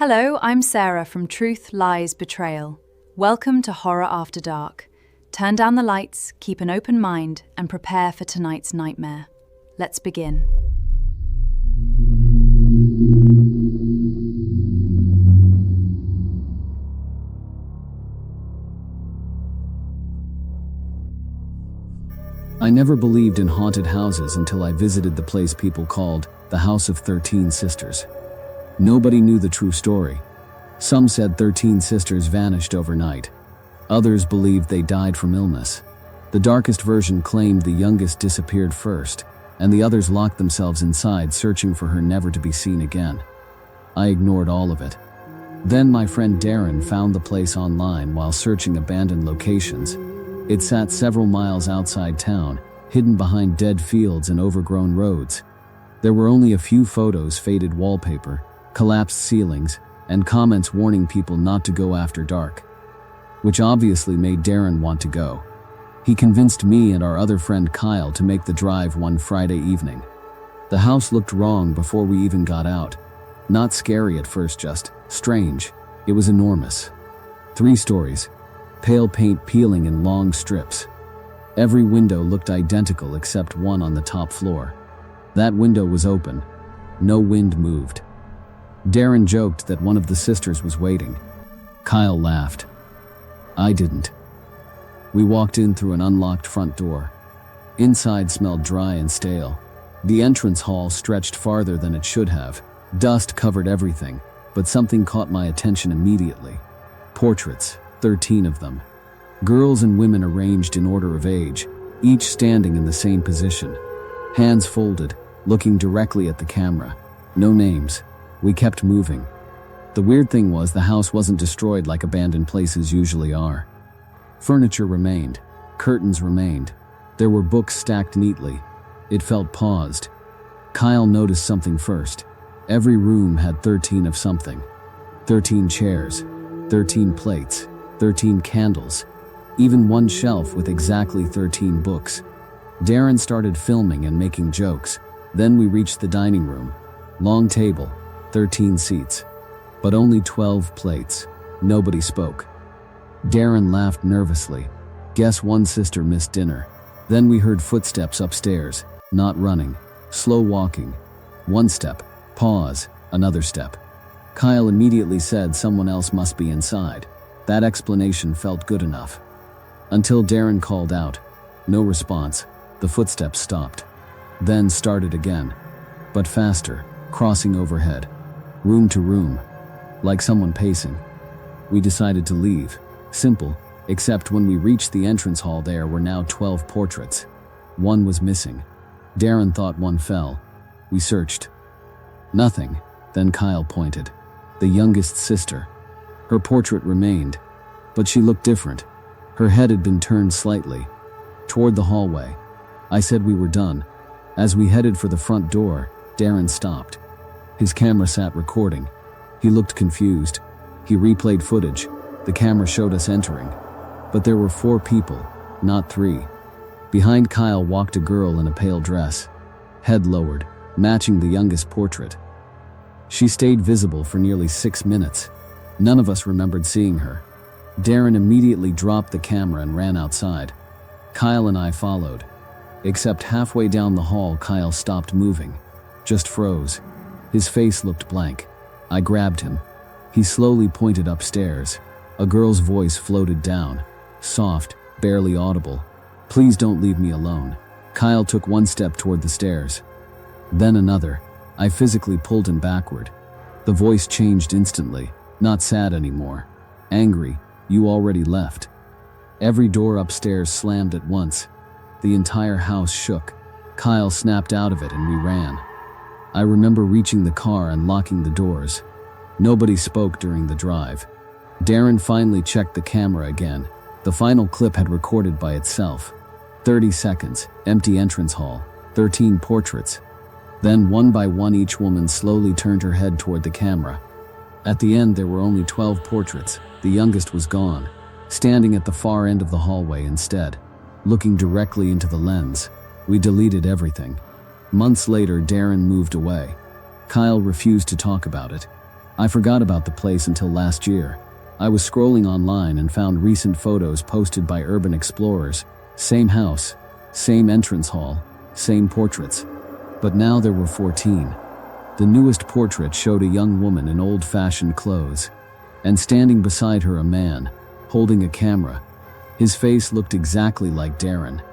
Hello, I'm Sarah from Truth, Lies, Betrayal. Welcome to Horror After Dark. Turn down the lights, keep an open mind, and prepare for tonight's nightmare. Let's begin. I never believed in haunted houses until I visited the place people called the House of 13 Sisters. Nobody knew the true story. Some said 13 sisters vanished overnight. Others believed they died from illness. The darkest version claimed the youngest disappeared first, and the others locked themselves inside searching for her never to be seen again. I ignored all of it. Then my friend Darren found the place online while searching abandoned locations. It sat several miles outside town, hidden behind dead fields and overgrown roads. There were only a few photos, faded wallpaper, collapsed ceilings, and comments warning people not to go after dark, which obviously made Darren want to go. He convinced me and our other friend Kyle to make the drive one Friday evening. The house looked wrong before we even got out. Not scary at first, just strange. It was enormous. 3 stories. Pale paint peeling in long strips. Every window looked identical except one on the top floor. That window was open. No wind moved. Darren joked that one of the sisters was waiting. Kyle laughed. I didn't. We walked in through an unlocked front door. Inside smelled dry and stale. The entrance hall stretched farther than it should have. Dust covered everything, but something caught my attention immediately. Portraits. 13 of them. Girls and women arranged in order of age, each standing in the same position. Hands folded, looking directly at the camera. No names. We kept moving. The weird thing was the house wasn't destroyed like abandoned places usually are. Furniture remained. Curtains remained. There were books stacked neatly. It felt paused. Kyle noticed something first. Every room had 13 of something. 13 chairs. 13 plates. 13 candles, even one shelf with exactly 13 books. Darren started filming and making jokes. Then we reached the dining room. Long table, 13 seats, but only 12 plates. Nobody spoke. Darren laughed nervously. Guess one sister missed dinner. Then we heard footsteps upstairs, not running, slow walking. One step, pause, another step. Kyle immediately said someone else must be inside. That explanation felt good enough. Until Darren called out. No response. The footsteps stopped. Then started again. But faster, crossing overhead. Room to room. Like someone pacing. We decided to leave. Simple, except when we reached the entrance hall there were now 12 portraits. One was missing. Darren thought one fell. We searched. Nothing. Then Kyle pointed. The youngest sister. Her portrait remained, but she looked different. Her head had been turned slightly, toward the hallway. I said we were done. As we headed for the front door, Darren stopped. His camera sat recording. He looked confused. He replayed footage. The camera showed us entering. But there were 4 people, not 3. Behind Kyle walked a girl in a pale dress, head lowered, matching the youngest portrait. She stayed visible for nearly 6 minutes. None of us remembered seeing her. Darren immediately dropped the camera and ran outside. Kyle and I followed. Except halfway down the hall, Kyle stopped moving. Just froze. His face looked blank. I grabbed him. He slowly pointed upstairs. A girl's voice floated down. Soft, barely audible. Please don't leave me alone. Kyle took one step toward the stairs. Then another. I physically pulled him backward. The voice changed instantly. Not sad anymore. Angry. You already left. Every door upstairs slammed at once. The entire house shook. Kyle snapped out of it and we ran. I remember reaching the car and locking the doors. Nobody spoke during the drive. Darren finally checked the camera again. The final clip had recorded by itself. 30 seconds, empty entrance hall, 13 portraits. Then one by one each woman slowly turned her head toward the camera. At the end there were only 12 portraits. The youngest was gone, standing at the far end of the hallway instead, looking directly into the lens. We deleted everything. Months later, Darren moved away. Kyle refused to talk about it. I forgot about the place until last year. I was scrolling online and found recent photos posted by urban explorers. Same house, same entrance hall, same portraits. But now there were 14. The newest portrait showed a young woman in old-fashioned clothes, and standing beside her a man, holding a camera. His face looked exactly like Darren.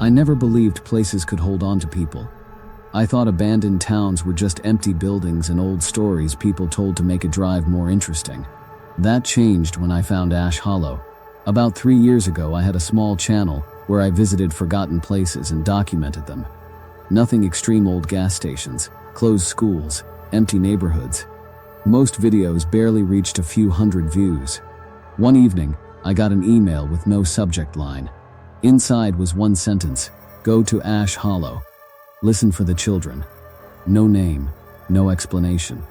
I never believed places could hold on to people. I thought abandoned towns were just empty buildings and old stories people told to make a drive more interesting. That changed when I found Ash Hollow. About 3 years ago, I had a small channel where I visited forgotten places and documented them. Nothing extreme: old gas stations, closed schools, empty neighborhoods. Most videos barely reached a few hundred views. One evening, I got an email with no subject line. Inside was one sentence: "Go to Ash Hollow. Listen for the children." No name, no explanation.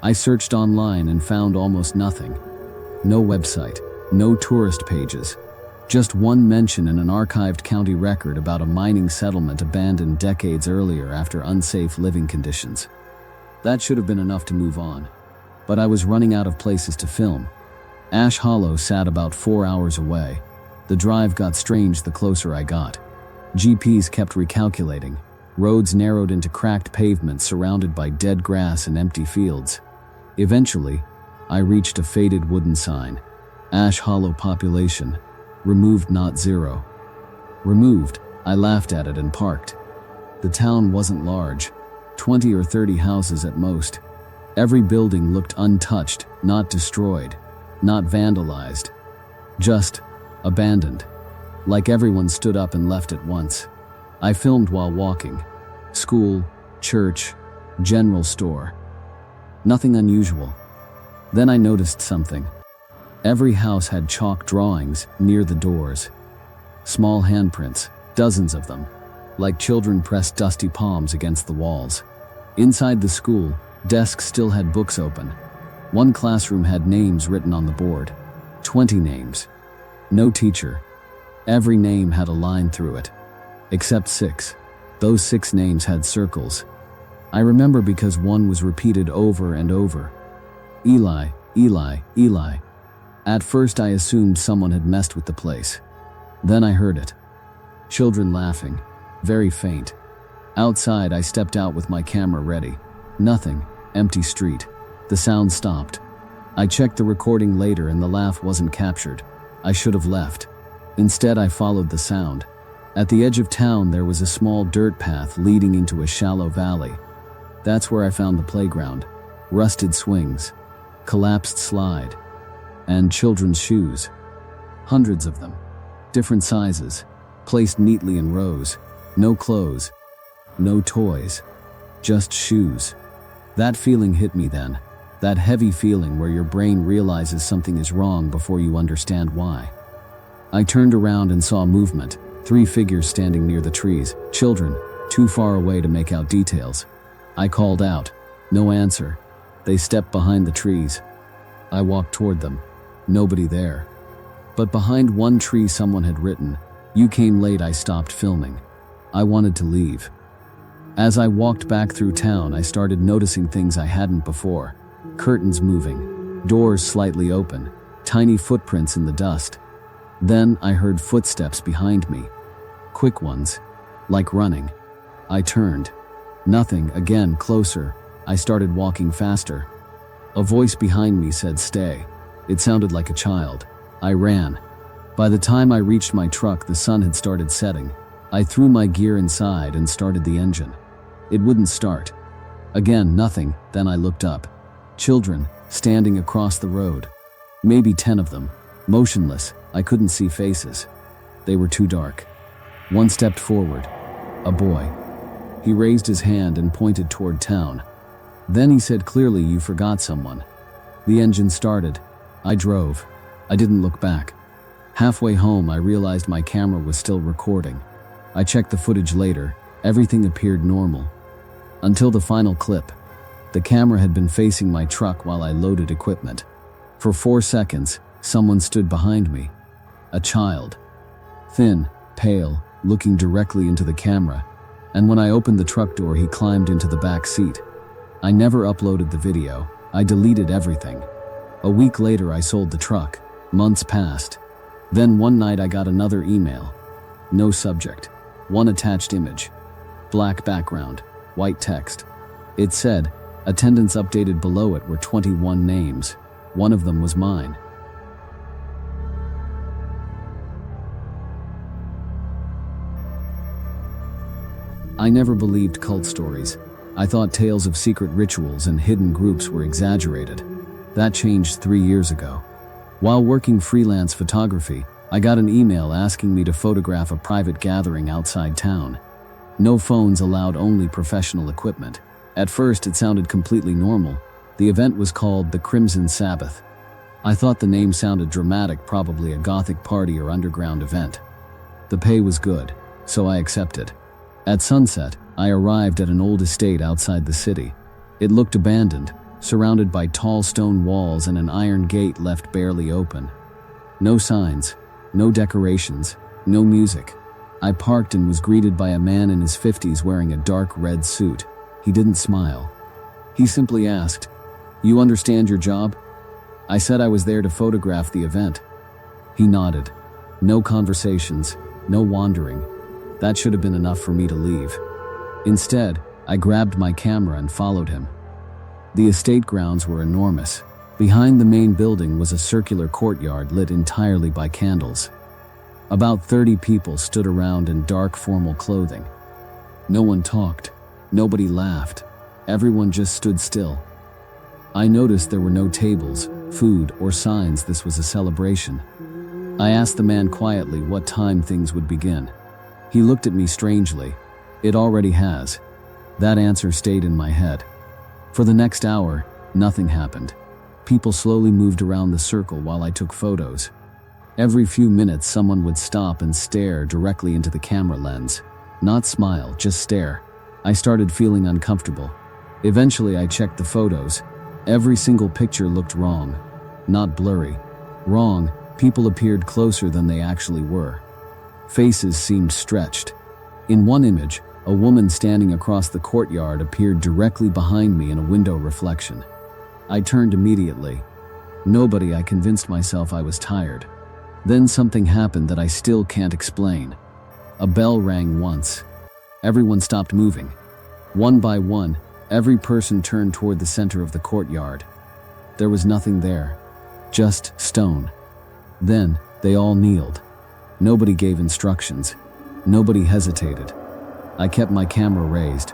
I searched online and found almost nothing. No website, no tourist pages. Just one mention in an archived county record about a mining settlement abandoned decades earlier after unsafe living conditions. That should have been enough to move on. But I was running out of places to film. Ash Hollow sat about 4 hours away. The drive got strange the closer I got. GPS kept recalculating. Roads narrowed into cracked pavements surrounded by dead grass and empty fields. Eventually, I reached a faded wooden sign. Ash Hollow population. Removed, not zero. Removed. I laughed at it and parked. The town wasn't large. 20 or 30 houses at most. Every building looked untouched, not destroyed, not vandalized. Just abandoned. Like everyone stood up and left at once. I filmed while walking. School, church, general store. Nothing unusual. Then I noticed something. Every house had chalk drawings near the doors. Small handprints, dozens of them. Like children pressed dusty palms against the walls. Inside the school, desks still had books open. One classroom had names written on the board. 20 names. No teacher. Every name had a line through it. Except 6. Those 6 names had circles. I remember because one was repeated over and over. Eli, Eli, Eli. At first I assumed someone had messed with the place. Then I heard it. Children laughing. Very faint. Outside, I stepped out with my camera ready. Nothing. Empty street. The sound stopped. I checked the recording later and the laugh wasn't captured. I should have left. Instead, I followed the sound. At the edge of town, there was a small dirt path leading into a shallow valley. That's where I found the playground. Rusted swings. Collapsed slide. And children's shoes. Hundreds of them. Different sizes. Placed neatly in rows. No clothes. No toys. Just shoes. That feeling hit me then. That heavy feeling where your brain realizes something is wrong before you understand why. I turned around and saw movement. 3 figures standing near the trees. Children, too far away to make out details. I called out. No answer. They stepped behind the trees. I walked toward them. Nobody there. But behind one tree someone had written, "You came late." I stopped filming. I wanted to leave. As I walked back through town, I started noticing things I hadn't before. Curtains moving. Doors slightly open. Tiny footprints in the dust. Then I heard footsteps behind me. Quick ones. Like running. I turned. Nothing. Again, closer. I started walking faster. A voice behind me said, "Stay." It sounded like a child. I ran. By the time I reached my truck, the sun had started setting. I threw my gear inside and started the engine. It wouldn't start. Again, nothing. Then I looked up. Children, standing across the road. Maybe 10 of them. Motionless. I couldn't see faces. They were too dark. One stepped forward. A boy. He raised his hand and pointed toward town. Then he said clearly, "You forgot someone." The engine started. I drove. I didn't look back. Halfway home, I realized my camera was still recording. I checked the footage later. Everything appeared normal. Until the final clip. The camera had been facing my truck while I loaded equipment. For 4 seconds, someone stood behind me. A child. Thin, pale, looking directly into the camera, and when I opened the truck door, he climbed into the back seat. I never uploaded the video. I deleted everything. A week later, I sold the truck. Months passed. Then one night I got another email. No subject. One attached image. Black background. White text. It said, attendance updated. Below it were 21 names. One of them was mine. I never believed cult stories. I thought tales of secret rituals and hidden groups were exaggerated. That changed 3 years ago. While working freelance photography, I got an email asking me to photograph a private gathering outside town. No phones allowed, only professional equipment. At first, it sounded completely normal. The event was called the Crimson Sabbath. I thought the name sounded dramatic, probably a gothic party or underground event. The pay was good, so I accepted. At sunset, I arrived at an old estate outside the city. It looked abandoned, surrounded by tall stone walls and an iron gate left barely open. No signs, no decorations, no music. I parked and was greeted by a man in his 50s wearing a dark red suit. He didn't smile. He simply asked, "You understand your job?" I said I was there to photograph the event. He nodded. No conversations, no wandering. That should have been enough for me to leave. Instead, I grabbed my camera and followed him. The estate grounds were enormous. Behind the main building was a circular courtyard lit entirely by candles. About 30 people stood around in dark formal clothing. No one talked. Nobody laughed. Everyone just stood still. I noticed there were no tables, food, or signs this was a celebration. I asked the man quietly what time things would begin. He looked at me strangely. "It already has." That answer stayed in my head. For the next hour, nothing happened. People slowly moved around the circle while I took photos. Every few minutes, someone would stop and stare directly into the camera lens. Not smile, just stare. I started feeling uncomfortable. Eventually, I checked the photos. Every single picture looked wrong. Not blurry. Wrong, people appeared closer than they actually were. Faces seemed stretched. In one image, a woman standing across the courtyard appeared directly behind me in a window reflection. I turned immediately. Nobody. I convinced myself I was tired. Then something happened that I still can't explain. A bell rang once. Everyone stopped moving. One by one, every person turned toward the center of the courtyard. There was nothing there, just stone. Then, they all kneeled. Nobody gave instructions. Nobody hesitated. I kept my camera raised.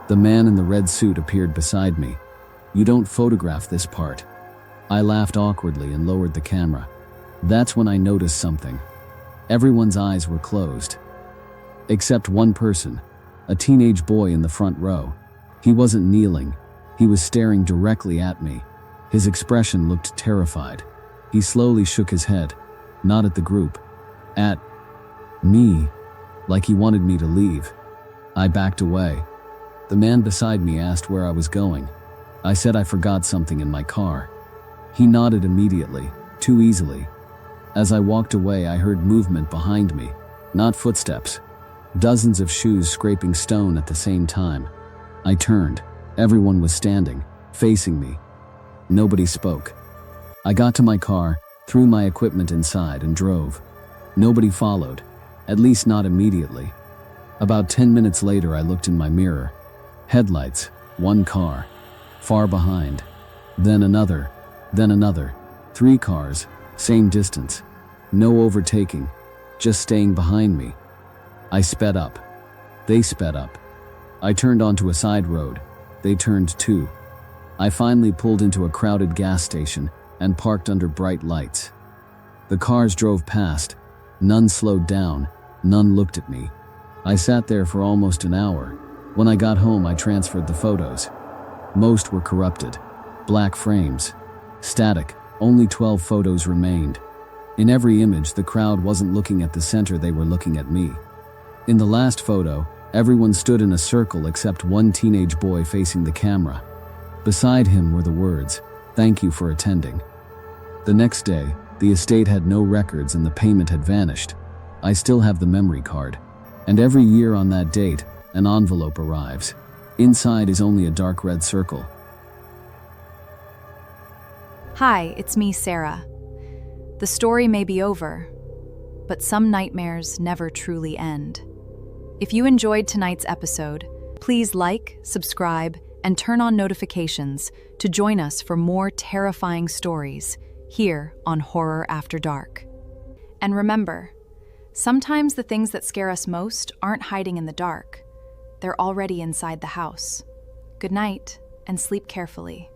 The man in the red suit appeared beside me. "You don't photograph this part." I laughed awkwardly and lowered the camera. That's when I noticed something. Everyone's eyes were closed. Except one person, a teenage boy in the front row. He wasn't kneeling. He was staring directly at me. His expression looked terrified. He slowly shook his head, not at the group, at me, like he wanted me to leave. I backed away. The man beside me asked where I was going. I said I forgot something in my car. He nodded immediately, too easily. As I walked away, I heard movement behind me, not footsteps. Dozens of shoes scraping stone at the same time. I turned. Everyone was standing, facing me. Nobody spoke. I got to my car, threw my equipment inside, and drove. Nobody followed, at least not immediately. About 10 minutes later, I looked in my mirror. Headlights, one car, far behind. Then another, 3 cars, same distance. No overtaking, just staying behind me. I sped up. They sped up. I turned onto a side road. They turned too. I finally pulled into a crowded gas station and parked under bright lights. The cars drove past. None slowed down. None looked at me. I sat there for almost an hour. When I got home, I transferred the photos. Most were corrupted. Black frames. Static. Only 12 photos remained. In every image, the crowd wasn't looking at the center, they were looking at me. In the last photo, everyone stood in a circle except one teenage boy facing the camera. Beside him were the words, "Thank you for attending." The next day, the estate had no records and the payment had vanished. I still have the memory card. And every year on that date, an envelope arrives. Inside is only a dark red circle. Hi, it's me, Sarah. The story may be over, but some nightmares never truly end. If you enjoyed tonight's episode, please like, subscribe, and turn on notifications to join us for more terrifying stories here on Horror After Dark. And remember, sometimes the things that scare us most aren't hiding in the dark. They're already inside the house. Good night, and sleep carefully.